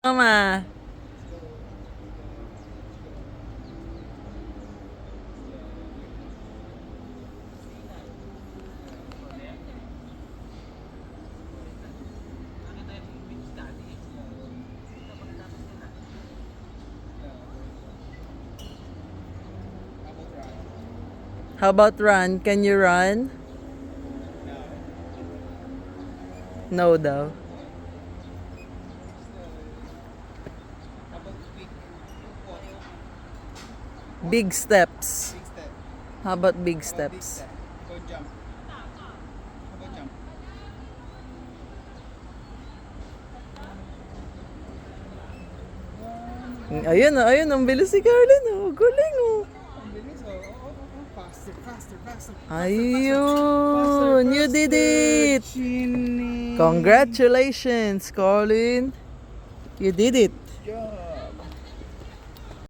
Mama. How about run? Can you run? No daw. Big steps. Big step. How about big Big steps? step. Go jump. How about jump? Ayun, ayun, ang bilis si Carlin. Oh, galing oh. Ang bilis, oh. Faster, faster, faster. Ayun, you did it. Chinny. Congratulations, Colin. You did it.